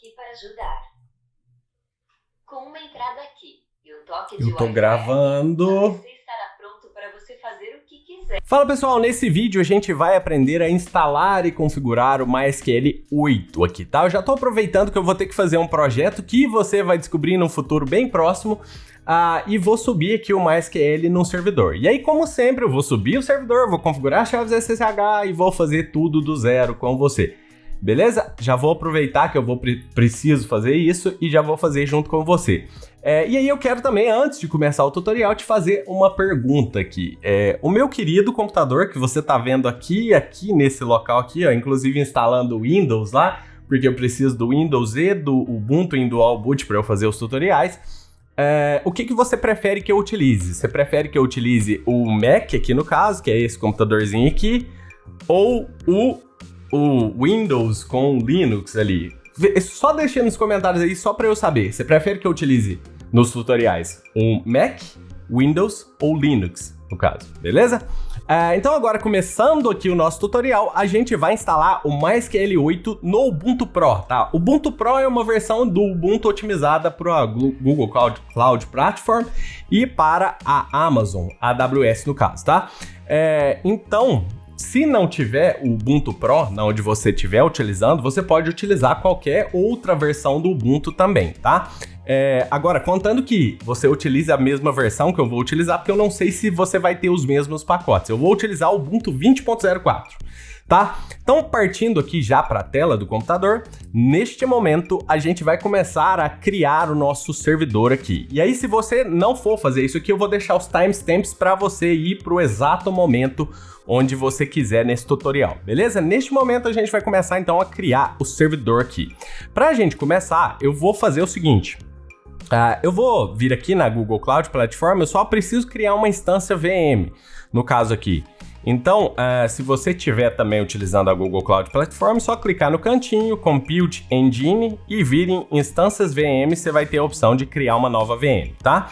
aqui para ajudar. Com uma entrada aqui e um toque de Eu tô Wi-Fi, gravando. você estará pronto para você fazer o que quiser. Fala pessoal, nesse vídeo a gente vai aprender a instalar e configurar o MySQL 8 aqui, tá? Eu já tô aproveitando que eu vou ter que fazer um projeto que você vai descobrir no futuro bem próximo e vou subir aqui o MySQL no servidor. E aí, como sempre, eu vou subir o servidor, vou configurar as chaves SSH e vou fazer tudo do zero com você. Beleza? Já vou aproveitar que eu preciso fazer isso e já vou fazer junto com você. E aí eu quero também, antes de começar o tutorial, te fazer uma pergunta aqui. O meu querido computador que você tá vendo aqui nesse local aqui, ó, inclusive instalando o Windows lá, porque eu preciso do Windows e do Ubuntu em Dual Boot para eu fazer os tutoriais. O que você prefere que eu utilize? Você prefere que eu utilize o Mac aqui no caso, que é esse computadorzinho aqui, ou o Windows com Linux ali? Só deixa nos comentários aí, só para eu saber. Você prefere que eu utilize nos tutoriais um Mac, Windows ou Linux, no caso, beleza? Então agora, começando aqui o nosso tutorial, a gente vai instalar o MySQL 8 no Ubuntu Pro, tá? O Ubuntu Pro é uma versão do Ubuntu otimizada para a Google Cloud Platform e para a Amazon, a AWS no caso, tá? Então, se não tiver o Ubuntu Pro, onde você estiver utilizando, você pode utilizar qualquer outra versão do Ubuntu também, tá? Agora, contando que você utilize a mesma versão que eu vou utilizar, porque eu não sei se você vai ter os mesmos pacotes. Eu vou utilizar o Ubuntu 20.04, tá? Então, partindo aqui já para a tela do computador, neste momento a gente vai começar a criar o nosso servidor aqui. E aí, se você não for fazer isso aqui, eu vou deixar os timestamps para você ir para o exato momento onde você quiser nesse tutorial, beleza? Neste momento a gente vai começar então a criar o servidor aqui. Para a gente começar, eu vou fazer o seguinte. Eu vou vir aqui na Google Cloud Platform, eu só preciso criar uma instância VM, no caso aqui. Então, se você estiver também utilizando a Google Cloud Platform, só clicar no cantinho, Compute Engine e vir em Instâncias VM, você vai ter a opção de criar uma nova VM, tá?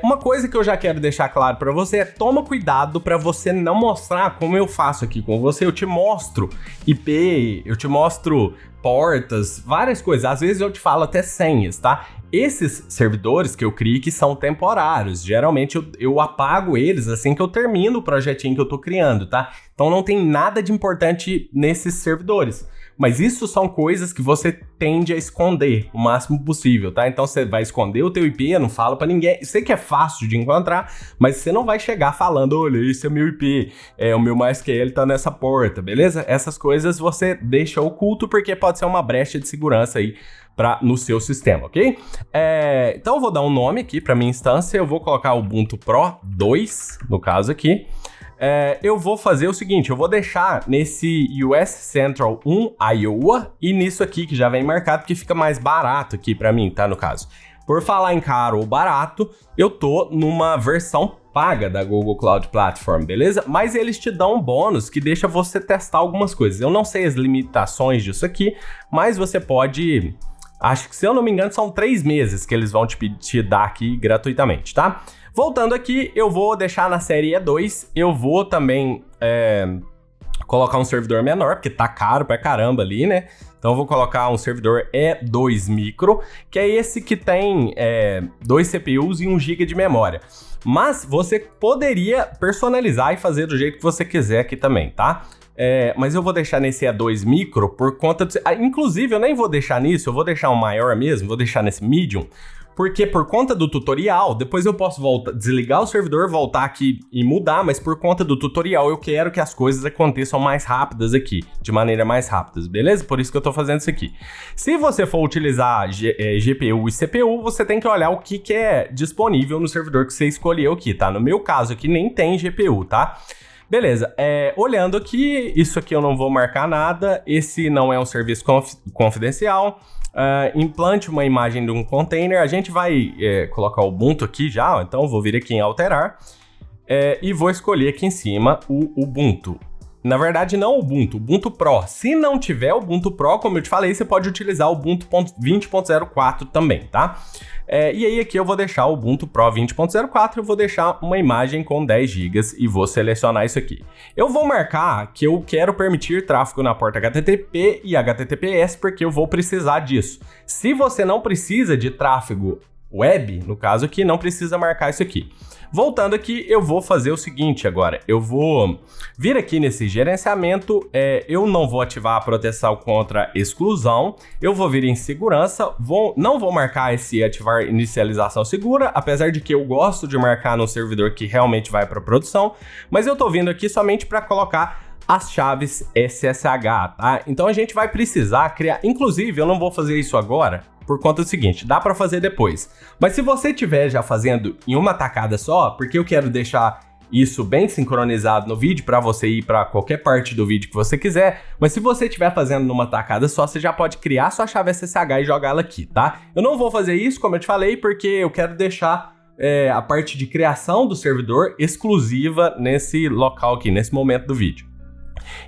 Uma coisa que eu já quero deixar claro para você é: toma cuidado para você não mostrar como eu faço aqui com você. Eu te mostro IP, eu te mostro portas, várias coisas. Às vezes eu te falo até senhas, tá? Esses servidores que eu criei que são temporários, geralmente eu apago eles assim que eu termino o projetinho que eu tô criando, tá? Então não tem nada de importante nesses servidores. Mas isso são coisas que você tende a esconder o máximo possível, tá? Então você vai esconder o teu IP, não fala pra ninguém. Sei que é fácil de encontrar, mas você não vai chegar falando: olha, esse é meu IP, o meu MySQL tá nessa porta, beleza? Essas coisas você deixa oculto porque pode ser uma brecha de segurança aí no seu sistema, ok? Então eu vou dar um nome aqui pra minha instância, eu vou colocar Ubuntu Pro 2, no caso aqui. Eu vou fazer o seguinte, eu vou deixar nesse US Central 1 Iowa e nisso aqui que já vem marcado, que fica mais barato aqui pra mim, tá, no caso. Por falar em caro ou barato, eu tô numa versão paga da Google Cloud Platform, beleza? Mas eles te dão um bônus que deixa você testar algumas coisas. Eu não sei as limitações disso aqui, mas você pode... Acho que, se eu não me engano, são 3 meses que eles vão te dar aqui gratuitamente, tá? Voltando aqui, eu vou deixar na série E2, eu vou também colocar um servidor menor, porque tá caro pra caramba ali, né? Então eu vou colocar um servidor E2 Micro, que é esse que tem 2 CPUs e 1 GB de memória. Mas você poderia personalizar e fazer do jeito que você quiser aqui também, tá? Mas eu vou deixar nesse E2 Micro por conta de... Inclusive, eu nem vou deixar nisso, eu vou deixar um maior mesmo, vou deixar nesse Medium, porque por conta do tutorial, depois eu posso desligar o servidor, voltar aqui e mudar, mas por conta do tutorial eu quero que as coisas aconteçam mais rápidas aqui, de maneira mais rápida, beleza? Por isso que eu tô fazendo isso aqui. Se você for utilizar GPU e CPU, você tem que olhar o que é disponível no servidor que você escolheu aqui, tá? No meu caso aqui nem tem GPU, tá? Beleza, olhando aqui, isso aqui eu não vou marcar nada, esse não é um serviço confidencial. Implante uma imagem de um container, a gente vai colocar o Ubuntu aqui já, então eu vou vir aqui em alterar e vou escolher aqui em cima o Ubuntu. Na verdade, não Ubuntu, Ubuntu Pro. Se não tiver Ubuntu Pro, como eu te falei, você pode utilizar o Ubuntu 20.04 também, tá? E aí aqui eu vou deixar o Ubuntu Pro 20.04, eu vou deixar uma imagem com 10 GB e vou selecionar isso aqui. Eu vou marcar que eu quero permitir tráfego na porta HTTP e HTTPS porque eu vou precisar disso. Se você não precisa de tráfego web, no caso aqui, não precisa marcar isso aqui. Voltando aqui, eu vou fazer o seguinte agora, eu vou vir aqui nesse gerenciamento, eu não vou ativar a proteção contra exclusão, eu vou vir em segurança, não vou marcar esse ativar inicialização segura, apesar de que eu gosto de marcar no servidor que realmente vai para produção, mas eu tô vindo aqui somente para colocar as chaves SSH, tá? Então a gente vai precisar criar, inclusive eu não vou fazer isso agora, por conta do seguinte, dá para fazer depois. Mas se você estiver já fazendo em uma tacada só, porque eu quero deixar isso bem sincronizado no vídeo para você ir para qualquer parte do vídeo que você quiser, mas se você estiver fazendo numa tacada só, você já pode criar sua chave SSH e jogá-la aqui, tá? Eu não vou fazer isso, como eu te falei, porque eu quero deixar a parte de criação do servidor exclusiva nesse local aqui, nesse momento do vídeo.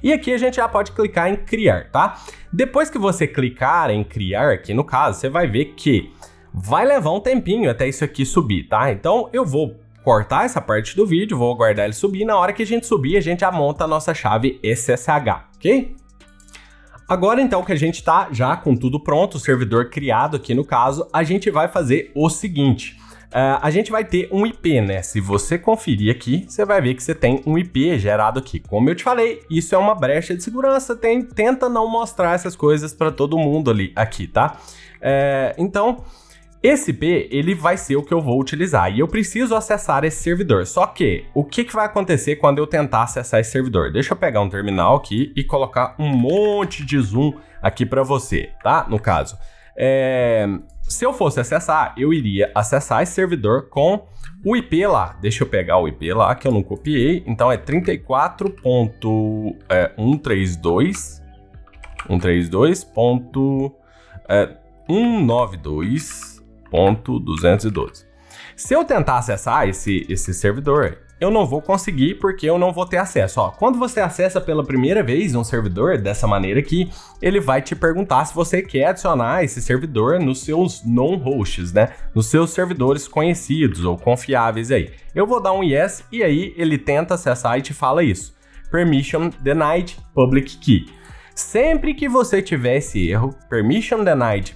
E aqui a gente já pode clicar em criar, tá? Depois que você clicar em criar, aqui no caso, você vai ver que vai levar um tempinho até isso aqui subir, tá? Então eu vou cortar essa parte do vídeo, vou aguardar ele subir, na hora que a gente subir, a gente já monta a nossa chave SSH, ok? Agora então que a gente tá já com tudo pronto, o servidor criado aqui no caso, a gente vai fazer o seguinte... a gente vai ter um IP, né? Se você conferir aqui, você vai ver que você tem um IP gerado aqui. Como eu te falei, isso é uma brecha de segurança, tenta não mostrar essas coisas para todo mundo ali aqui, tá? Então, esse IP, ele vai ser o que eu vou utilizar e eu preciso acessar esse servidor. Só que, o que vai acontecer quando eu tentar acessar esse servidor? Deixa eu pegar um terminal aqui e colocar um monte de zoom aqui para você, tá? No caso. Se eu fosse acessar, eu iria acessar esse servidor com o IP lá. Deixa eu pegar o IP lá, que eu não copiei. Então é 132.192.212. Se eu tentar acessar esse servidor, eu não vou conseguir porque eu não vou ter acesso. Ó, quando você acessa pela primeira vez um servidor dessa maneira aqui, ele vai te perguntar se você quer adicionar esse servidor nos seus non-hosts, né? Nos seus servidores conhecidos ou confiáveis aí. Eu vou dar um yes e aí ele tenta acessar e te fala isso. Permission denied public key. Sempre que você tiver esse erro, permission denied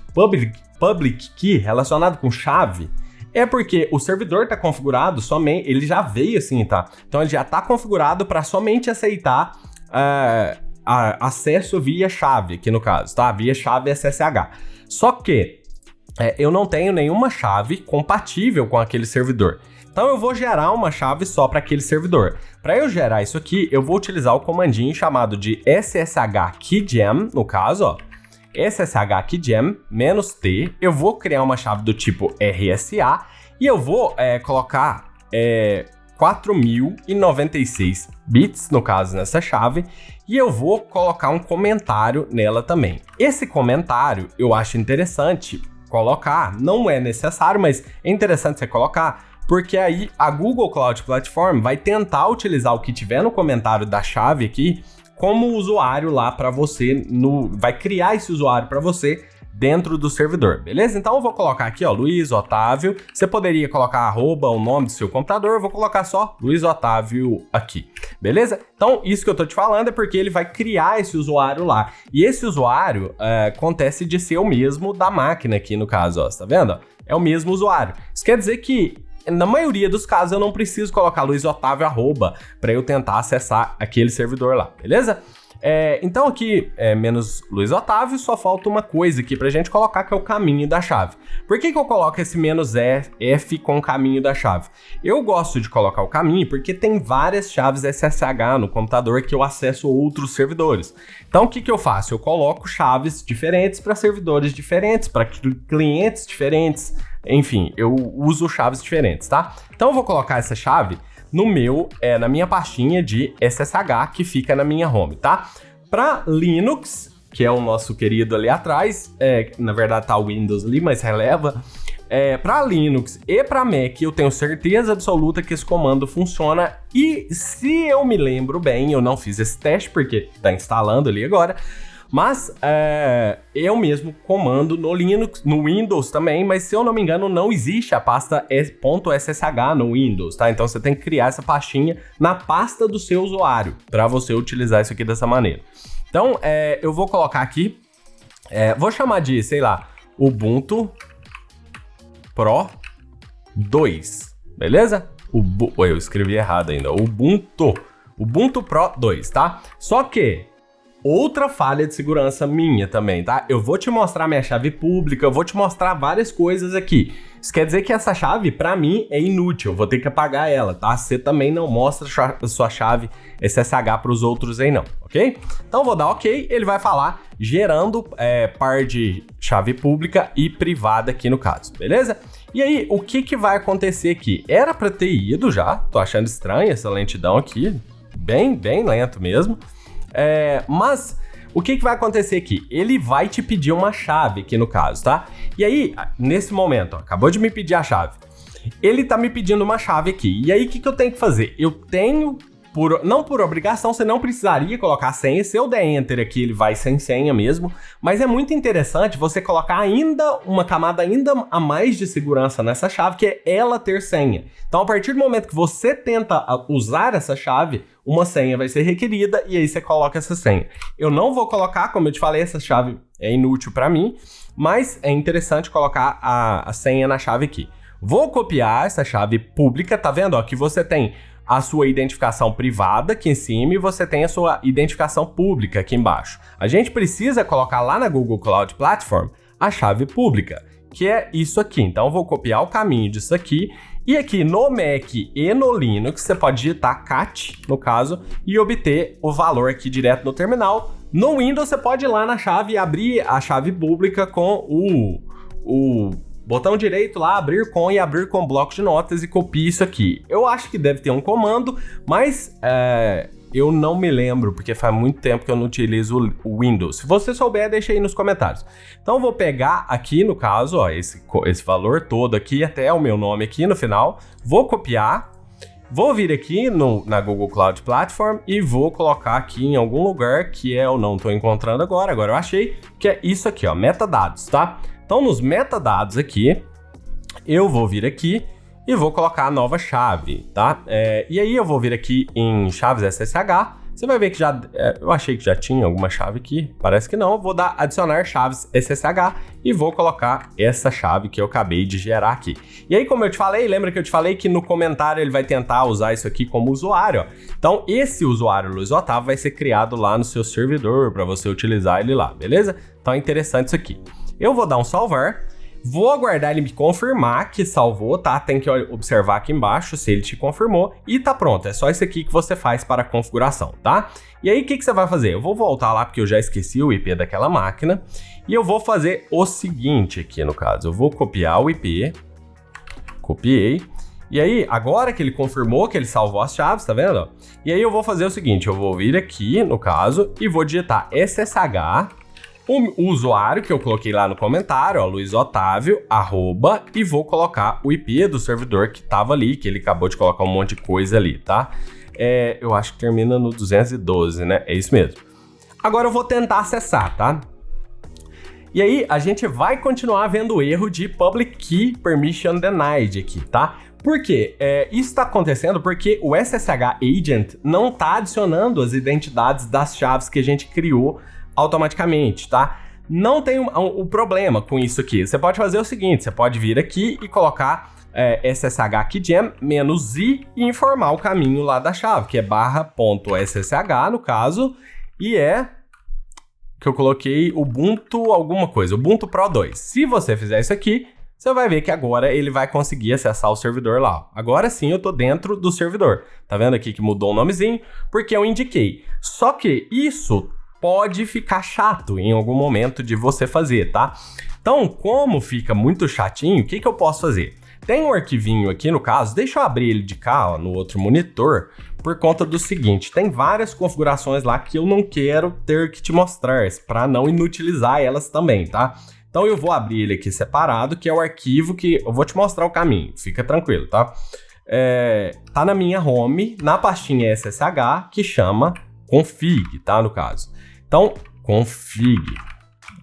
public key relacionado com chave, é porque o servidor está configurado somente, ele já veio assim, tá? Então ele já está configurado para somente aceitar acesso via chave, aqui no caso, tá? Via chave SSH. Só que eu não tenho nenhuma chave compatível com aquele servidor. Então eu vou gerar uma chave só para aquele servidor. Para eu gerar isso aqui, eu vou utilizar o comandinho chamado de SSH keygem, no caso, ó. SSH keygem -t, eu vou criar uma chave do tipo RSA e eu vou colocar 4096 bits, no caso, nessa chave, e eu vou colocar um comentário nela também. Esse comentário eu acho interessante colocar, não é necessário, mas é interessante você colocar, porque aí a Google Cloud Platform vai tentar utilizar o que tiver no comentário da chave aqui como usuário lá para você, vai criar esse usuário para você dentro do servidor, beleza? Então eu vou colocar aqui, ó, Luiz Otávio, você poderia colocar @ o nome do seu computador, eu vou colocar só Luiz Otávio aqui, beleza? Então isso que eu tô te falando é porque ele vai criar esse usuário lá, e esse usuário acontece de ser o mesmo da máquina aqui no caso, ó, tá vendo? É o mesmo usuário, isso quer dizer que na maioria dos casos eu não preciso colocar Luiz Otávio @ para eu tentar acessar aquele servidor lá, beleza? Então aqui, menos Luiz Otávio, só falta uma coisa aqui pra gente colocar, que é o caminho da chave. Por que eu coloco esse -F com o caminho da chave? Eu gosto de colocar o caminho porque tem várias chaves SSH no computador que eu acesso outros servidores. Então o que eu faço? Eu coloco chaves diferentes para servidores diferentes, para clientes diferentes, enfim, eu uso chaves diferentes, tá? Então eu vou colocar essa chave na minha pastinha de SSH que fica na minha home, tá? Para Linux, que é o nosso querido ali atrás, na verdade tá o Windows ali, mas releva, Para Linux e para Mac, eu tenho certeza absoluta que esse comando funciona. E se eu me lembro bem, eu não fiz esse teste porque está instalando ali agora, mas eu mesmo comando no Linux, no Windows também, mas se eu não me engano não existe a pasta .ssh no Windows, tá? Então você tem que criar essa pastinha na pasta do seu usuário para você utilizar isso aqui dessa maneira. Então eu vou colocar aqui, vou chamar de, sei lá, Ubuntu Pro 2, beleza? Eu escrevi errado ainda, Ubuntu Pro 2, tá? Só que outra falha de segurança minha também, tá? Eu vou te mostrar minha chave pública, eu vou te mostrar várias coisas aqui. Isso quer dizer que essa chave, pra mim, é inútil, eu vou ter que apagar ela, tá? Você também não mostra a sua chave SSH pros outros aí não, ok? Então vou dar ok, ele vai falar gerando par de chave pública e privada aqui no caso, beleza? E aí, o que vai acontecer aqui? Era pra ter ido já, tô achando estranho essa lentidão aqui, bem lento mesmo. Mas o que vai acontecer aqui? Ele vai te pedir uma chave aqui no caso, tá? E aí, nesse momento, ó, acabou de me pedir a chave. Ele tá me pedindo uma chave aqui. E aí, o que eu tenho que fazer? Eu tenho, não por obrigação, você não precisaria colocar a senha. Se eu der Enter aqui, ele vai sem senha mesmo. Mas é muito interessante você colocar ainda uma camada ainda a mais de segurança nessa chave, que é ela ter senha. Então, a partir do momento que você tenta usar essa chave, uma senha vai ser requerida e aí você coloca essa senha. Eu não vou colocar, como eu te falei, essa chave é inútil para mim, mas é interessante colocar a senha na chave aqui. Vou copiar essa chave pública, tá vendo? Ó, que você tem a sua identificação privada aqui em cima e você tem a sua identificação pública aqui embaixo. A gente precisa colocar lá na Google Cloud Platform a chave pública, que é isso aqui. Então eu vou copiar o caminho disso aqui. E aqui no Mac e no Linux, você pode digitar cat, no caso, e obter o valor aqui direto no terminal. No Windows, você pode ir lá na chave e abrir a chave pública com o botão direito lá, abrir com e abrir com bloco de notas e copie isso aqui. Eu acho que deve ter um comando, mas eu não me lembro, porque faz muito tempo que eu não utilizo o Windows. Se você souber, deixa aí nos comentários. Então eu vou pegar aqui, no caso, ó, esse valor todo aqui, até o meu nome aqui no final, vou copiar, vou vir aqui na Google Cloud Platform e vou colocar aqui em algum lugar que eu não estou encontrando agora eu achei, que é isso aqui, ó, metadados, tá? Então nos metadados aqui, eu vou vir aqui e vou colocar a nova chave, tá? E aí eu vou vir aqui em chaves SSH, você vai ver que já, eu achei que já tinha alguma chave aqui, parece que não, vou dar adicionar chaves SSH e vou colocar essa chave que eu acabei de gerar aqui. E aí, como eu te falei, lembra que eu te falei que no comentário ele vai tentar usar isso aqui como usuário, ó. Então esse usuário Luiz Otávio vai ser criado lá no seu servidor para você utilizar ele lá, beleza? Então é interessante isso aqui. Eu vou dar um salvar. Vou aguardar ele me confirmar que salvou, tá? Tem que observar aqui embaixo se ele te confirmou e tá pronto. É só isso aqui que você faz para a configuração, tá? E aí, o que você vai fazer? Eu vou voltar lá porque eu já esqueci o IP daquela máquina e eu vou fazer o seguinte aqui, no caso. Eu vou copiar o IP, copiei. E aí, agora que ele confirmou que ele salvou as chaves, tá vendo? E aí eu vou fazer o seguinte, eu vou vir aqui, no caso, e vou digitar SSH, o usuário que eu coloquei lá no comentário, ó, Luiz Otávio, @ e vou colocar o IP do servidor que tava ali, que ele acabou de colocar um monte de coisa ali, tá? Eu acho que termina no 212, né? É isso mesmo. Agora eu vou tentar acessar, tá? E aí a gente vai continuar vendo o erro de Public Key Permission Denied aqui, tá? Por quê? Isso está acontecendo porque o SSH Agent não está adicionando as identidades das chaves que a gente criou automaticamente, tá? Não tem o problema com isso aqui. Você pode fazer o seguinte, você pode vir aqui e colocar SSH Keygem -i e informar o caminho lá da chave, que é /.ssh no caso, e que eu coloquei Ubuntu alguma coisa, Ubuntu Pro 2. Se você fizer isso aqui, você vai ver que agora ele vai conseguir acessar o servidor lá. Agora sim eu tô dentro do servidor. Tá vendo aqui que mudou o nomezinho? Porque eu indiquei. Só que isso pode ficar chato em algum momento de você fazer, tá? Então, como fica muito chatinho, o que eu posso fazer? Tem um arquivinho aqui no caso, deixa eu abrir ele de cá, ó, no outro monitor, por conta do seguinte, tem várias configurações lá que eu não quero ter que te mostrar, para não inutilizar elas também, tá? Então eu vou abrir ele aqui separado, que é o arquivo que eu vou te mostrar o caminho, fica tranquilo, tá? Tá na minha home, na pastinha SSH, que chama config, tá, no caso. Então, config.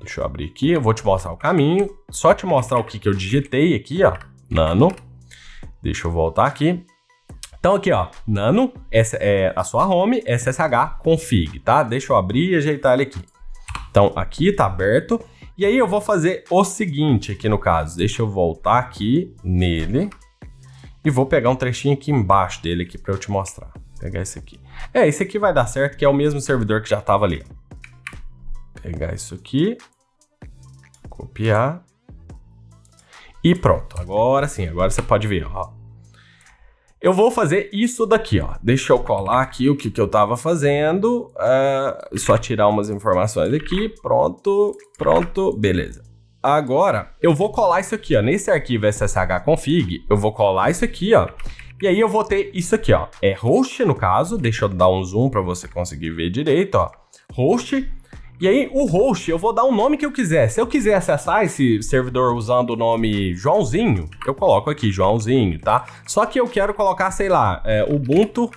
Deixa eu abrir aqui, eu vou te mostrar o caminho, só te mostrar o que eu digitei aqui, ó, nano. Deixa eu voltar aqui. Então aqui, ó, nano, essa é a sua home, SSH config, tá? Deixa eu abrir e ajeitar ele aqui. Então aqui tá aberto. E aí eu vou fazer o seguinte aqui no caso. Deixa eu voltar aqui nele. E vou pegar um trechinho aqui embaixo dele aqui para eu te mostrar. Vou pegar esse aqui. Esse aqui vai dar certo, que é o mesmo servidor que já tava ali. Pegar isso aqui. Copiar. E pronto. Agora sim, agora você pode ver, ó. Eu vou fazer isso daqui, ó. Deixa eu colar aqui o que eu tava fazendo. Só tirar umas informações aqui. Pronto, pronto, beleza. Agora, eu vou colar isso aqui, ó. Nesse arquivo SSH config, eu vou colar isso aqui, ó. E aí eu vou ter isso aqui, ó. É host, no caso. Deixa eu dar um zoom para você conseguir ver direito, ó. Host. E aí, o host, eu vou dar o nome que eu quiser. Se eu quiser acessar esse servidor usando o nome Joãozinho, eu coloco aqui, Joãozinho, tá? Só que eu quero colocar, sei lá, Ubuntu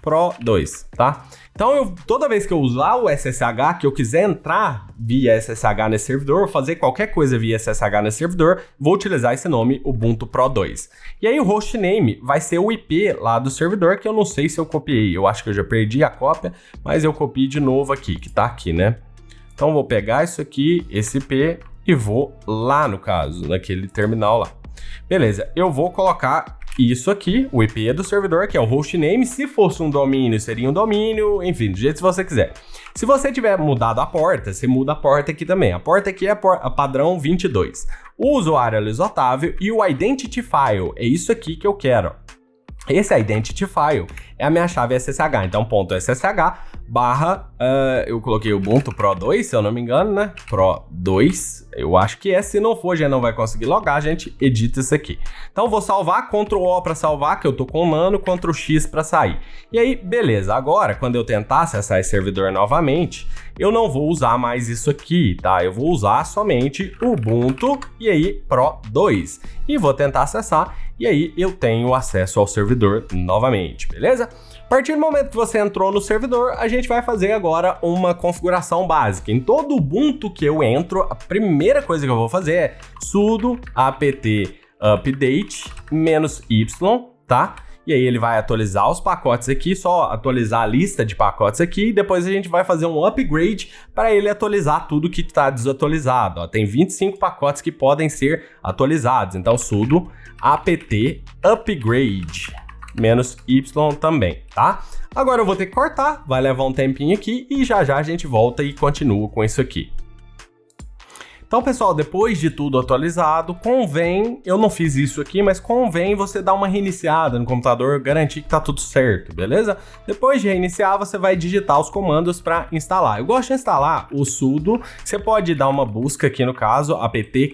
Pro 2, tá? Então, toda vez que eu usar o SSH, que eu quiser entrar via SSH nesse servidor, fazer qualquer coisa via SSH nesse servidor, vou utilizar esse nome, Ubuntu Pro 2. E aí, o hostname vai ser o IP lá do servidor, que eu não sei se eu copiei. Eu acho que eu já perdi a cópia, mas eu copiei de novo aqui, que tá aqui, né? Então, vou pegar isso aqui, esse IP, e vou lá, no caso, naquele terminal lá. Beleza, eu vou colocar isso aqui, o IP do servidor, que é o hostname. Se fosse um domínio, seria um domínio, enfim, do jeito que você quiser. Se você tiver mudado a porta, você muda a porta aqui também. A porta aqui é a padrão 22. O usuário é Luiz Otávio e o identity file é isso aqui que eu quero. Esse identity file é a minha chave SSH, então ponto .ssh barra, eu coloquei Ubuntu Pro 2, se eu não me engano, né? Pro 2, eu acho que é, se não for, já não vai conseguir logar, a gente edita isso aqui. Então vou salvar, Ctrl O para salvar, que eu tô com o nano, Ctrl X para sair. E aí, beleza, agora, quando eu tentar acessar esse servidor novamente, eu não vou usar mais isso aqui, tá? Eu vou usar somente Ubuntu e aí Pro 2. E vou tentar acessar, e aí eu tenho acesso ao servidor novamente, beleza? A partir do momento que você entrou no servidor, a gente vai fazer agora uma configuração básica. Em todo Ubuntu que eu entro, a primeira coisa que eu vou fazer é sudo apt update -y, tá? E aí ele vai atualizar os pacotes aqui, só atualizar a lista de pacotes aqui, e depois a gente vai fazer um upgrade para ele atualizar tudo que está desatualizado. Ó, tem 25 pacotes que podem ser atualizados, então sudo apt upgrade -y também, tá? Agora eu vou ter que cortar, vai levar um tempinho aqui e já já a gente volta e continua com isso aqui. Então, pessoal, depois de tudo atualizado, convém, eu não fiz isso aqui, mas convém você dar uma reiniciada no computador, garantir que tá tudo certo, beleza? Depois de reiniciar, você vai digitar os comandos para instalar. Eu gosto de instalar o sudo, você pode dar uma busca aqui no caso, apt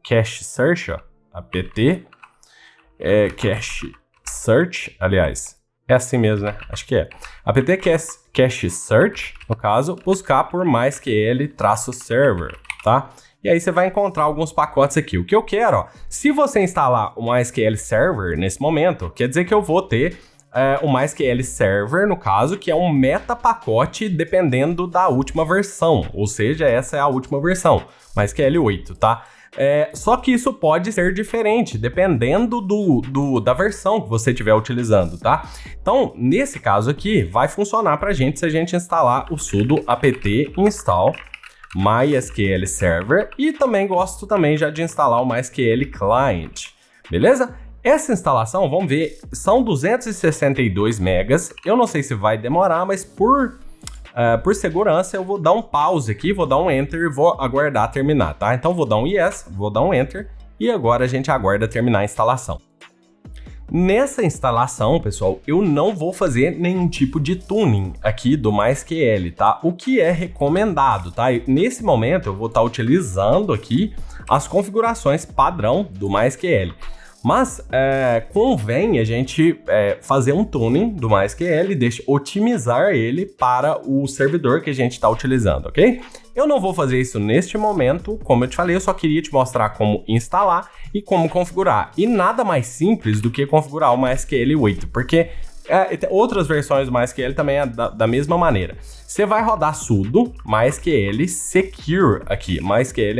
cache search, ó, apt cache search, aliás, é assim mesmo, né? Acho que é. apt cache search, no caso, buscar por MySQL-server, tá? E aí você vai encontrar alguns pacotes aqui. O que eu quero, ó, se você instalar o MySQL Server nesse momento, quer dizer que eu vou ter o MySQL Server, no caso, que é um meta pacote dependendo da última versão. Ou seja, essa é a última versão, MySQL 8, tá? Só que isso pode ser diferente, dependendo da versão que você estiver utilizando, tá? Então, nesse caso aqui, vai funcionar pra gente se a gente instalar o sudo apt install MySQL Server, e também gosto já de instalar o MySQL Client, beleza? Essa instalação, vamos ver, são 262 megas, eu não sei se vai demorar, mas por segurança eu vou dar um pause aqui, vou dar um Enter e vou aguardar terminar, tá? Então vou dar um Yes, vou dar um Enter, e agora a gente aguarda terminar a instalação. Nessa instalação, pessoal, eu não vou fazer nenhum tipo de tuning aqui do MySQL, tá? O que é recomendado, tá? Nesse momento eu vou estar utilizando aqui as configurações padrão do MySQL. Mas convém a gente fazer um tuning do MySQL, otimizar ele para o servidor que a gente está utilizando, ok? Eu não vou fazer isso neste momento, como eu te falei, eu só queria te mostrar como instalar e como configurar. E nada mais simples do que configurar o MySQL 8, porque outras versões do MySQL também é da mesma maneira. Você vai rodar sudo MySQL secure aqui, MySQL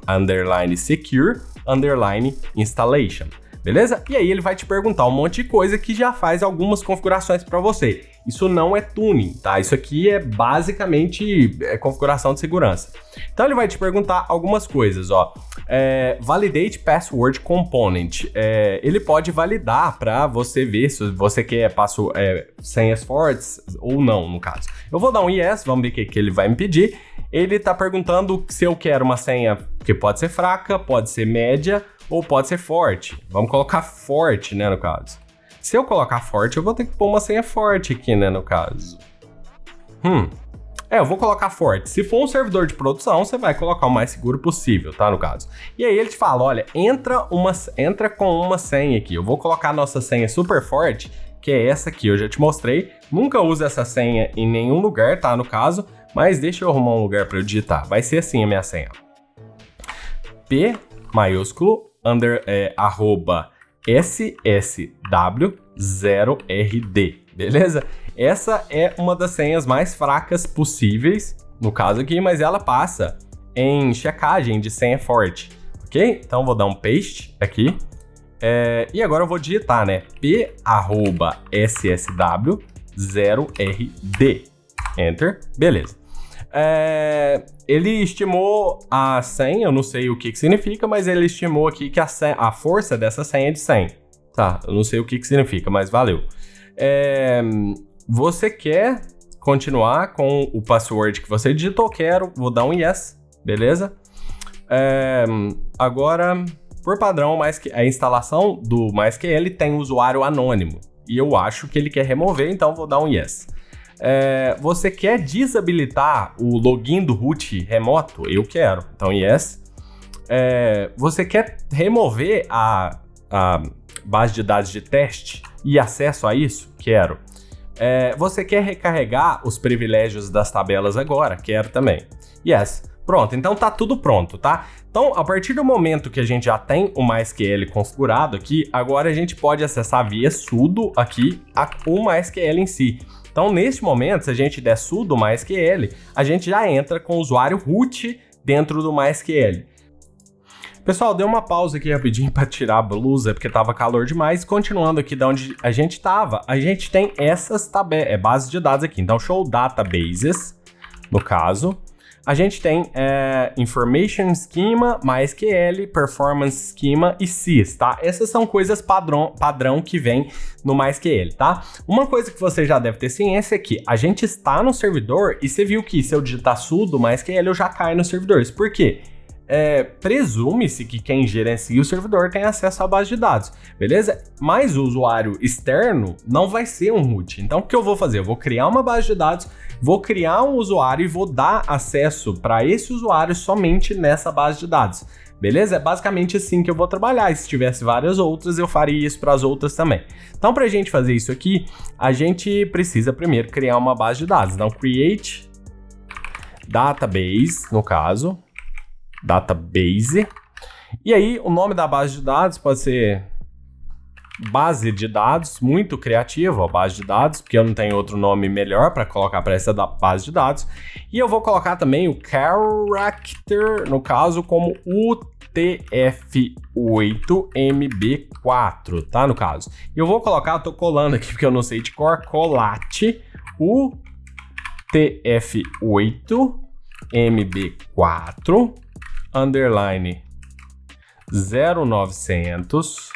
underline secure underline installation, beleza? E aí ele vai te perguntar um monte de coisa que já faz algumas configurações para você. Isso não é tuning, tá? Isso aqui é basicamente configuração de segurança. Então ele vai te perguntar algumas coisas, ó. Validate password component. Ele pode validar para você ver se você quer senhas fortes ou não, no caso. Eu vou dar um yes, vamos ver o que ele vai me pedir. Ele tá perguntando se eu quero uma senha que pode ser fraca, pode ser média ou pode ser forte. Vamos colocar forte, né, no caso. Se eu colocar forte, eu vou ter que pôr uma senha forte aqui, né, no caso. Eu vou colocar forte. Se for um servidor de produção, você vai colocar o mais seguro possível, tá, no caso. E aí ele te fala, olha, entra com uma senha aqui. Eu vou colocar a nossa senha super forte, que é essa aqui, eu já te mostrei. Nunca use essa senha em nenhum lugar, tá, no caso. Mas deixa eu arrumar um lugar para eu digitar. Vai ser assim a minha senha. P maiúsculo arroba ssw0rd, beleza? Essa é uma das senhas mais fracas possíveis, no caso aqui, mas ela passa em checagem de senha forte, ok? Então vou dar um paste aqui. E agora eu vou digitar, né? P arroba ssw0rd. Enter, beleza. Ele estimou a senha, eu não sei o que significa, mas ele estimou aqui que a força dessa senha é de 100. Tá, eu não sei o que significa, mas valeu. Você quer continuar com o password que você digitou? Quero, vou dar um yes, beleza? Agora, por padrão, a instalação do MySQL tem usuário anônimo. E eu acho que ele quer remover, então vou dar um yes. Você quer desabilitar o login do root remoto? Eu quero, então yes. Você quer remover a base de dados de teste e acesso a isso? Quero. Você quer recarregar os privilégios das tabelas agora? Quero também. Yes. Pronto, então tá tudo pronto, tá? Então, a partir do momento que a gente já tem o MySQL configurado aqui, agora a gente pode acessar via sudo aqui o MySQL em si. Então, neste momento, se a gente der sudo MySQL, a gente já entra com o usuário root dentro do MySQL. Pessoal, deu uma pausa aqui rapidinho para tirar a blusa, porque tava calor demais. Continuando aqui de onde a gente tava, a gente tem essas bases de dados aqui. Então, show databases, no caso. A gente tem Information Schema, MySQL, Performance Schema e Sys, tá? Essas são coisas padrão que vem no MySQL, tá? Uma coisa que você já deve ter ciência é que a gente está no servidor e você viu que se eu digitar sudo MySQL, eu já caio nos servidores. Por quê? Presume-se que quem gerencia o servidor tem acesso à base de dados, beleza? Mas o usuário externo não vai ser um root. Então, o que eu vou fazer? Eu vou criar uma base de dados, vou criar um usuário e vou dar acesso para esse usuário somente nessa base de dados, beleza? É basicamente assim que eu vou trabalhar. E se tivesse várias outras, eu faria isso para as outras também. Então, para a gente fazer isso aqui, a gente precisa primeiro criar uma base de dados. Então, create database, no caso... database, e aí o nome da base de dados pode ser base de dados, muito criativo, ó, base de dados, porque eu não tenho outro nome melhor para colocar para essa base de dados, e eu vou colocar também o character, no caso, como UTF-8MB4, tá, no caso. E eu vou colocar, eu tô colando aqui porque eu não sei de cor, colate UTF-8MB4 underline 0900,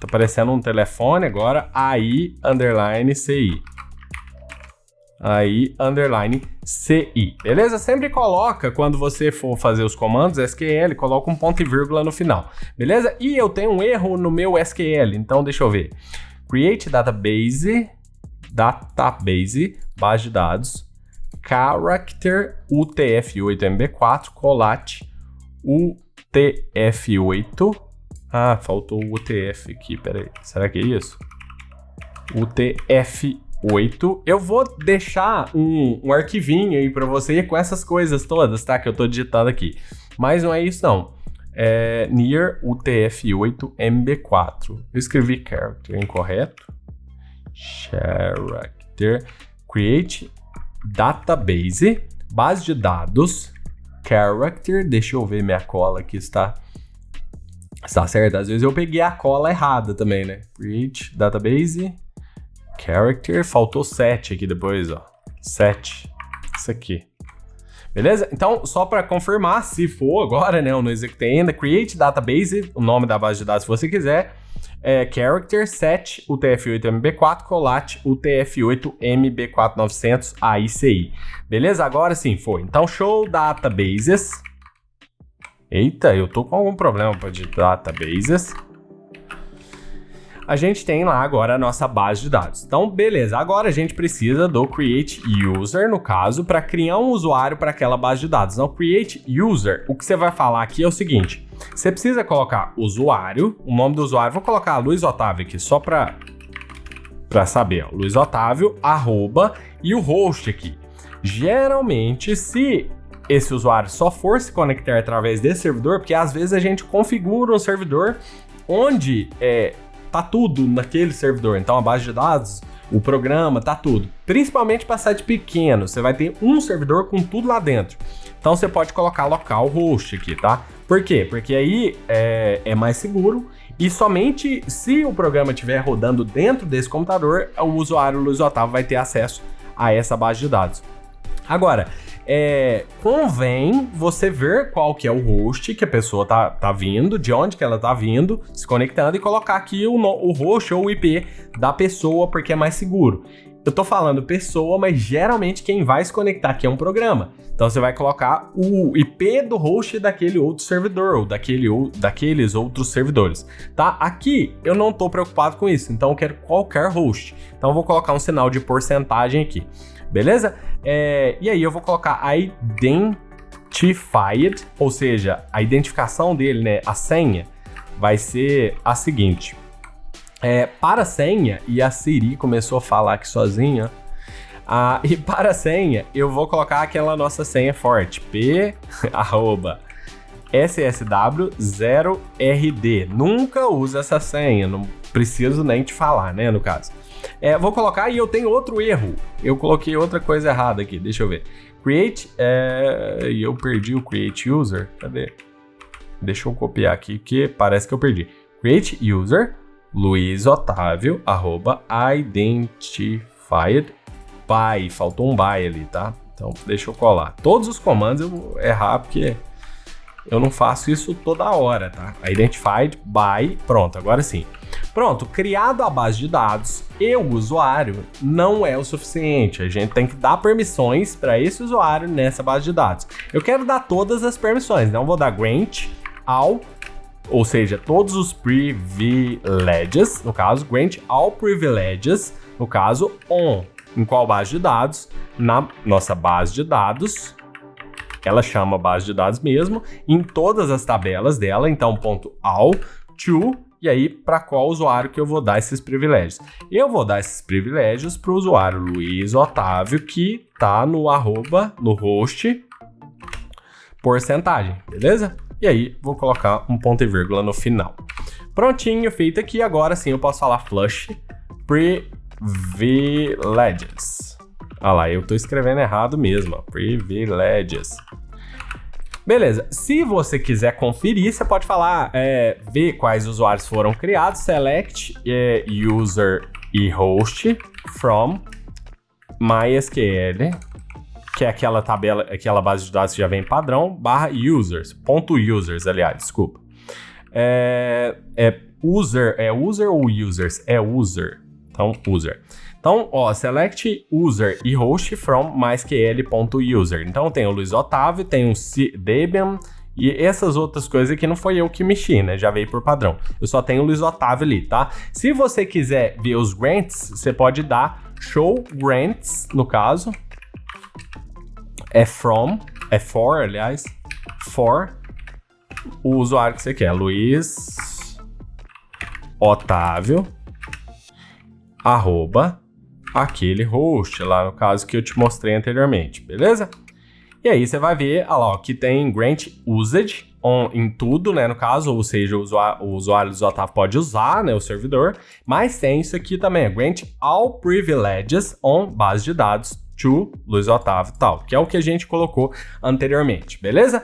tá parecendo um telefone agora, AI underline CI, AI underline CI, beleza? Sempre coloca, quando você for fazer os comandos SQL, coloca um ponto e vírgula no final, beleza? E eu tenho um erro no meu SQL, então deixa eu ver, create database, base de dados, character UTF-8MB4 colate UTF-8 Ah, faltou o UTF aqui, peraí. Será que é isso? UTF-8. Eu vou deixar um arquivinho aí pra você com essas coisas todas, tá? Que eu tô digitando aqui. Mas não é isso, não. É near UTF-8 MB4. Eu escrevi character incorreto. Character. Create database. Base de dados. Character. Deixa eu ver minha cola aqui, está certo. Às vezes eu peguei a cola errada também, né? Create database. Character. Faltou 7 aqui depois, ó. 7. Isso aqui. Beleza? Então, só para confirmar, se for agora, né? Eu não executei ainda. Create database. O nome da base de dados, se você quiser. Character 7 UTF-8 MB4 colate UTF-8 MB4900 AICI. Beleza? Agora sim, foi. Então, show databases. Eita, eu tô com algum problema para digitar databases. A gente tem lá agora a nossa base de dados. Então, beleza. Agora a gente precisa do create user, no caso, para criar um usuário para aquela base de dados. Então, create user, o que você vai falar aqui é o seguinte. Você precisa colocar usuário, o nome do usuário. Vou colocar Luiz Otávio aqui, só para saber. Ó, Luiz Otávio, arroba, e o host aqui. Geralmente, se esse usuário só for se conectar através desse servidor, porque às vezes a gente configura um servidor onde tá tudo naquele servidor. Então a base de dados, o programa, tá tudo. Principalmente para site pequeno, você vai ter um servidor com tudo lá dentro. Então você pode colocar localhost aqui, tá? Por quê? Porque aí é mais seguro e somente se o programa estiver rodando dentro desse computador, o usuário Luiz Otávio vai ter acesso a essa base de dados. Agora, convém você ver qual que é o host que a pessoa tá vindo, de onde que ela tá vindo, se conectando e colocar aqui o host ou o IP da pessoa, porque é mais seguro. Eu tô falando pessoa, mas geralmente quem vai se conectar aqui é um programa. Então você vai colocar o IP do host daquele outro servidor ou daqueles outros servidores, tá? Aqui eu não tô preocupado com isso, então eu quero qualquer host. Então eu vou colocar um sinal de porcentagem aqui. Beleza? E aí eu vou colocar identified, ou seja, a identificação dele, né? A senha vai ser a seguinte. Para a senha, e a Siri começou a falar aqui sozinha. E para a senha, eu vou colocar aquela nossa senha forte. @ssw0rd. Nunca usa essa senha, não preciso nem te falar, né? No caso. Vou colocar e eu tenho outro erro. Eu coloquei outra coisa errada aqui, deixa eu ver. Create, e eu perdi o create user. Cadê? Deixa eu copiar aqui, que parece que eu perdi. Create user, Luiz Otávio, @identified by. Faltou um by ali, tá? Então, deixa eu colar. Todos os comandos eu vou errar, porque eu não faço isso toda hora, tá? Identified by, pronto, agora sim. Pronto, criado a base de dados e o usuário não é o suficiente. A gente tem que dar permissões para esse usuário nessa base de dados. Eu quero dar todas as permissões, então eu vou dar grant all, ou seja, todos os privileges, no caso, grant all privileges, no caso, on. Em qual base de dados? Na nossa base de dados. Ela chama base de dados mesmo, em todas as tabelas dela, então .all to, e aí para qual usuário que eu vou dar esses privilégios. Eu vou dar esses privilégios para o usuário Luiz Otávio, que tá no host, porcentagem, beleza? E aí vou colocar um ponto e vírgula no final. Prontinho, feito aqui, agora sim eu posso falar flush privileges. Ah lá, eu tô escrevendo errado mesmo, ó. Privileges. Beleza, se você quiser conferir, você pode falar, ver quais usuários foram criados, select user e host from MySQL, que é aquela tabela, aquela base de dados que já vem padrão, /users, .users, aliás, desculpa. User ou users? É user, então user. Então, ó, select user e host from mysql.user. Então, tem o Luiz Otávio, tem o Debian e essas outras coisas que não foi eu que mexi, né? Já veio por padrão. Eu só tenho o Luiz Otávio ali, tá? Se você quiser ver os grants, você pode dar show grants, no caso. For, aliás, for o usuário que você quer. Luiz Otávio, arroba, aquele host, lá no caso que eu te mostrei anteriormente, beleza? E aí você vai ver, olha lá, que tem grant usage em tudo, né, no caso, ou seja, o usuário do Otávio pode usar, né, o servidor, mas tem isso aqui também, grant all privileges on base de dados to Luiz Otávio e tal, que é o que a gente colocou anteriormente, beleza?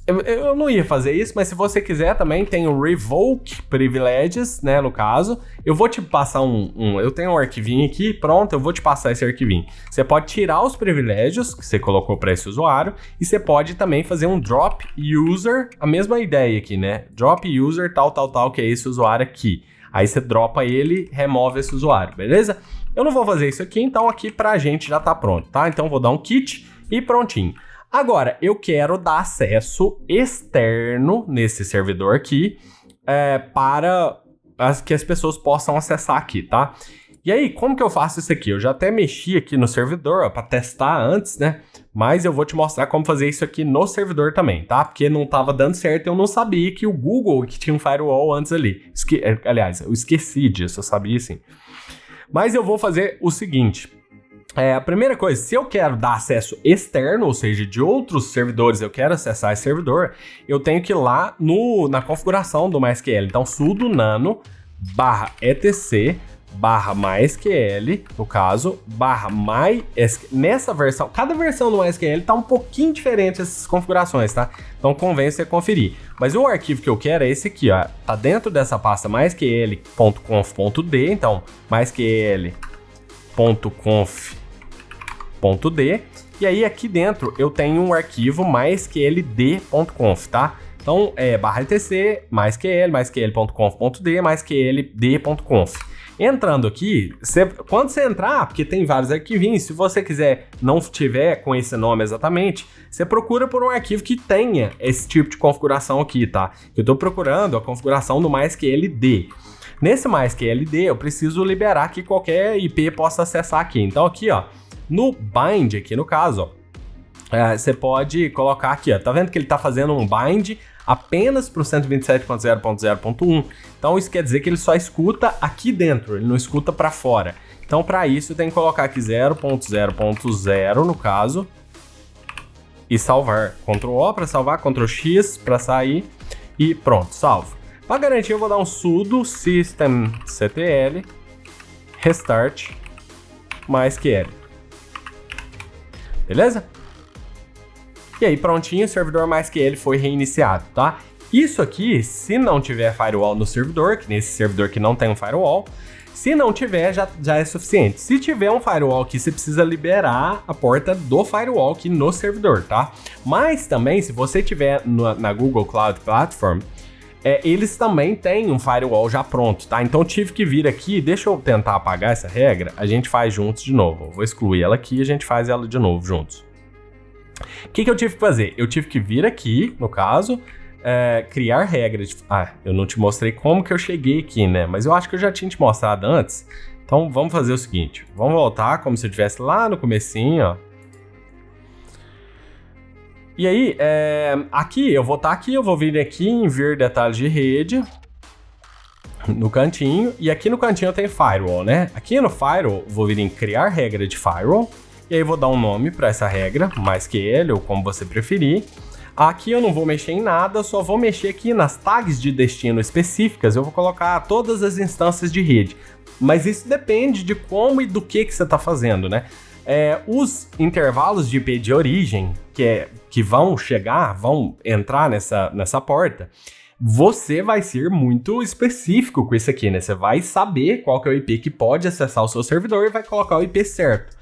Eu não ia fazer isso, mas se você quiser também tem o Revoke Privileges, né, no caso. Eu vou te passar eu tenho um arquivinho aqui, pronto, eu vou te passar esse arquivinho. Você pode tirar os privilégios que você colocou para esse usuário e você pode também fazer um Drop User, a mesma ideia aqui, né? Drop User tal, que é esse usuário aqui. Aí você dropa ele, remove esse usuário, beleza? Eu não vou fazer isso aqui, então aqui pra gente já tá pronto, tá? Então vou dar um kit e prontinho. Agora, eu quero dar acesso externo nesse servidor aqui para que as pessoas possam acessar aqui, tá? E aí, como que eu faço isso aqui? Eu já até mexi aqui no servidor para testar antes, né? Mas eu vou te mostrar como fazer isso aqui no servidor também, tá? Porque não estava dando certo, eu não sabia que o Google que tinha um firewall antes ali. Aliás, eu esqueci disso, eu sabia sim. Mas eu vou fazer o seguinte... a primeira coisa, se eu quero dar acesso externo, ou seja, de outros servidores, eu quero acessar esse servidor, eu tenho que ir lá na configuração do MySQL. Então, sudo nano /etc /MySQL, no caso, /MySQL. Nessa versão, cada versão do MySQL tá um pouquinho diferente essas configurações, tá? Então, convém você conferir. Mas o arquivo que eu quero é esse aqui, ó. Tá dentro dessa pasta mysql.conf.d, então, mysql.conf.d, e aí aqui dentro eu tenho um arquivo mysqld.conf, tá? Então /etc, mysql.conf.d, mysqld.conf. Entrando aqui, quando você entrar, porque tem vários arquivinhos, se você quiser não tiver com esse nome exatamente, você procura por um arquivo que tenha esse tipo de configuração aqui, tá? Eu tô procurando a configuração do mysqld. Nesse mysqld, eu preciso liberar que qualquer IP possa acessar aqui. Então aqui, ó, no bind, aqui no caso, ó, você pode colocar aqui, ó, tá vendo que ele tá fazendo um bind apenas para o 127.0.0.1. Então isso quer dizer que ele só escuta aqui dentro, ele não escuta para fora. Então para isso eu tenho que colocar aqui 0.0.0 no caso e salvar. Ctrl O para salvar, Ctrl X para sair e pronto, salvo. Para garantir, eu vou dar um sudo systemctl restart MySQL. Beleza? E aí, prontinho, o servidor MySQL foi reiniciado, tá? Isso aqui, se não tiver firewall no servidor, que nesse servidor que não tem um firewall, se não tiver, já é suficiente. Se tiver um firewall aqui, você precisa liberar a porta do firewall aqui no servidor, tá? Mas também, se você tiver na Google Cloud Platform, eles também têm um firewall já pronto, tá? Então tive que vir aqui, deixa eu tentar apagar essa regra, a gente faz juntos de novo. Eu vou excluir ela aqui e a gente faz ela de novo juntos. O que eu tive que fazer? Eu tive que vir aqui, no caso, criar regras. Eu não te mostrei como que eu cheguei aqui, né? Mas eu acho que eu já tinha te mostrado antes. Então vamos fazer o seguinte, vamos voltar como se eu estivesse lá no comecinho, ó. E aí, aqui, eu vou estar aqui, eu vou vir aqui em ver detalhes de rede, no cantinho, e aqui no cantinho eu tenho firewall, né? Aqui no firewall, vou vir em criar regra de firewall, e aí vou dar um nome para essa regra, MySQL, ou como você preferir. Aqui eu não vou mexer em nada, só vou mexer aqui nas tags de destino específicas, eu vou colocar todas as instâncias de rede. Mas isso depende de como e do que você está fazendo, né? Os intervalos de IP de origem que vão entrar nessa porta, você vai ser muito específico com isso aqui, né? Você vai saber qual que é o IP que pode acessar o seu servidor e vai colocar o IP certo.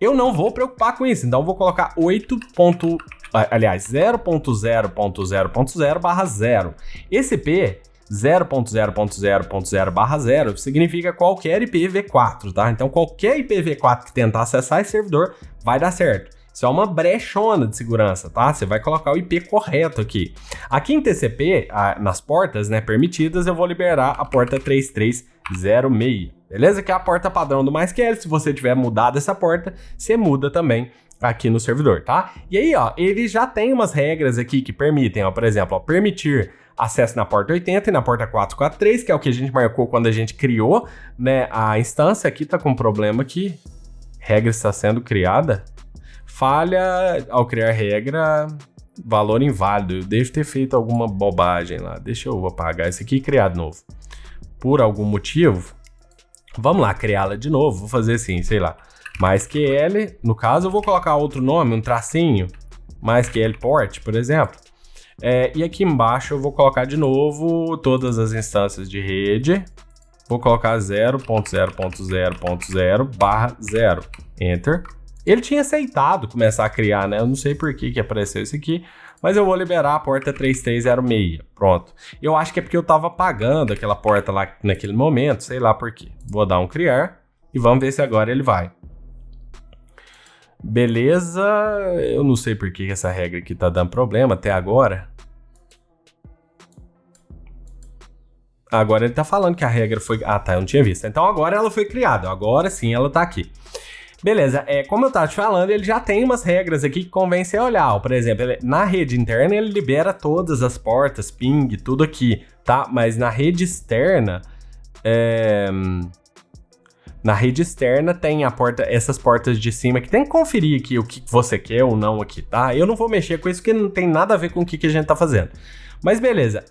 Eu não vou preocupar com isso, então eu vou colocar 0.0.0.0/0. Esse IP 0.0.0.0/0 significa qualquer IPv4, tá? Então qualquer IPv4 que tentar acessar esse servidor vai dar certo. Isso é uma brechona de segurança, tá? Você vai colocar o IP correto aqui. Aqui em TCP, nas portas, né, permitidas, eu vou liberar a porta 3306. Beleza? Que é a porta padrão do MySQL. Se você tiver mudado essa porta, você muda também aqui no servidor, tá? E aí, ó, ele já tem umas regras aqui que permitem, ó, por exemplo, ó, permitir acesso na porta 80 e na porta 443, que é o que a gente marcou quando a gente criou, né, a instância. Aqui tá com um problema aqui. Regra está sendo criada. Falha ao criar regra, valor inválido. Eu devo ter feito alguma bobagem lá. Deixa eu apagar isso aqui e criar de novo. Por algum motivo, vamos lá criá-la de novo. Vou fazer assim, sei lá. MySQL, no caso eu vou colocar outro nome, um tracinho. MySQL port, por exemplo. E aqui embaixo eu vou colocar de novo todas as instâncias de rede. Vou colocar 0.0.0.0/0. Enter. Ele tinha aceitado começar a criar, né? Eu não sei por que apareceu isso aqui, mas eu vou liberar a porta 3306. Pronto. Eu acho que é porque eu tava apagando aquela porta lá naquele momento, sei lá por quê. Vou dar um criar e vamos ver se agora ele vai. Beleza, eu não sei por que essa regra aqui tá dando problema até agora. Agora ele tá falando que a regra foi... Ah, tá, eu não tinha visto. Então agora ela foi criada, agora sim ela tá aqui. Beleza, como eu tava te falando, ele já tem umas regras aqui que convém você olhar. Por exemplo, na rede interna ele libera todas as portas, ping, tudo aqui, tá? Mas na rede externa... Na rede externa tem essas portas de cima que tem que conferir aqui o que você quer ou não aqui, tá? Eu não vou mexer com isso porque não tem nada a ver com o que a gente tá fazendo. Mas beleza.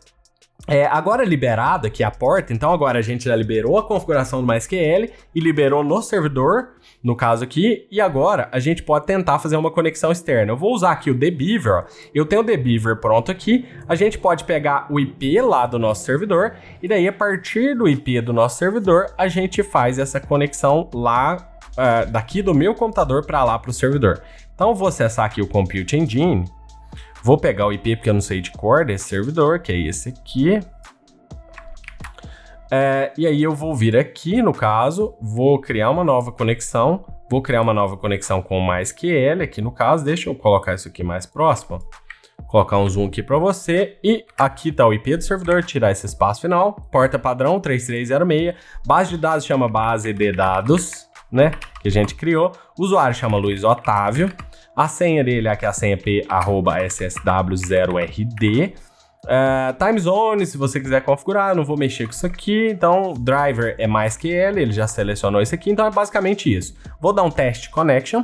Agora liberado aqui a porta, então agora a gente já liberou a configuração do MySQL e liberou no servidor, no caso aqui, e agora a gente pode tentar fazer uma conexão externa. Eu vou usar aqui o Dbeaver, ó. Eu tenho o Dbeaver pronto aqui, a gente pode pegar o IP lá do nosso servidor e daí a partir do IP do nosso servidor a gente faz essa conexão lá, daqui do meu computador para lá para o servidor. Então eu vou acessar aqui o Compute Engine. Vou pegar o IP porque eu não sei de cor desse servidor, que é esse aqui. E aí eu vou vir aqui, no caso, vou criar uma nova conexão. Vou criar uma nova conexão com o MySQL aqui no caso. Deixa eu colocar isso aqui mais próximo. Vou colocar um zoom aqui para você. E aqui está o IP do servidor, tirar esse espaço final. Porta padrão 3306. Base de dados chama base de dados, né? Que a gente criou. O usuário chama Luiz Otávio. A senha dele aqui é a senha p@ssw0rd. Time zone, se você quiser configurar, eu não vou mexer com isso aqui. Então, driver é MySQL, ele já selecionou isso aqui, então é basicamente isso. Vou dar um test connection.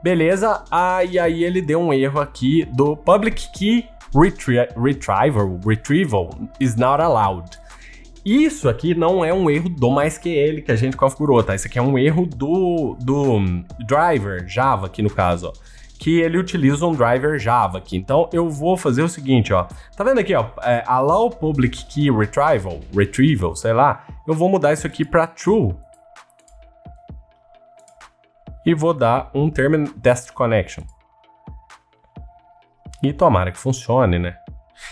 Beleza, e aí ele deu um erro aqui do public key retrieval is not allowed. Isso aqui não é um erro do MySQL que a gente configurou, tá? Isso aqui é um erro do driver Java aqui no caso, ó. Que ele utiliza um driver Java aqui. Então eu vou fazer o seguinte, ó. Tá vendo aqui, ó? Allow public key retrieval, sei lá. Eu vou mudar isso aqui para true. E vou dar um terminal test connection. E tomara que funcione, né?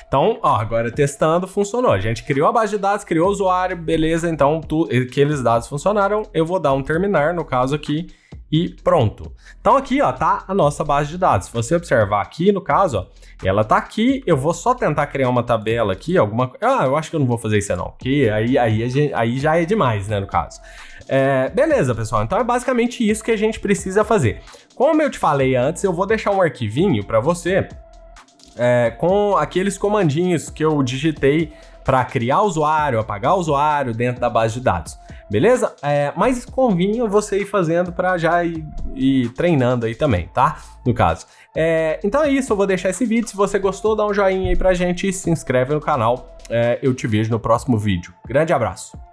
Então, ó, agora testando, funcionou. A gente criou a base de dados, criou o usuário, beleza. Então, aqueles dados funcionaram. Eu vou dar um terminar, no caso aqui, e pronto. Então, aqui, ó, tá a nossa base de dados. Se você observar aqui, no caso, ó, ela tá aqui. Eu vou só tentar criar uma tabela aqui, alguma coisa. Ah, eu acho que eu não vou fazer isso não, porque aí já é demais, né, no caso. Beleza, pessoal. Então, é basicamente isso que a gente precisa fazer. Como eu te falei antes, eu vou deixar um arquivinho para você... com aqueles comandinhos que eu digitei para criar usuário, apagar usuário dentro da base de dados, beleza? Mas convinha você ir fazendo para já ir treinando aí também, tá? No caso. Então é isso, eu vou deixar esse vídeo. Se você gostou, dá um joinha aí pra gente e se inscreve no canal. Eu te vejo no próximo vídeo. Grande abraço!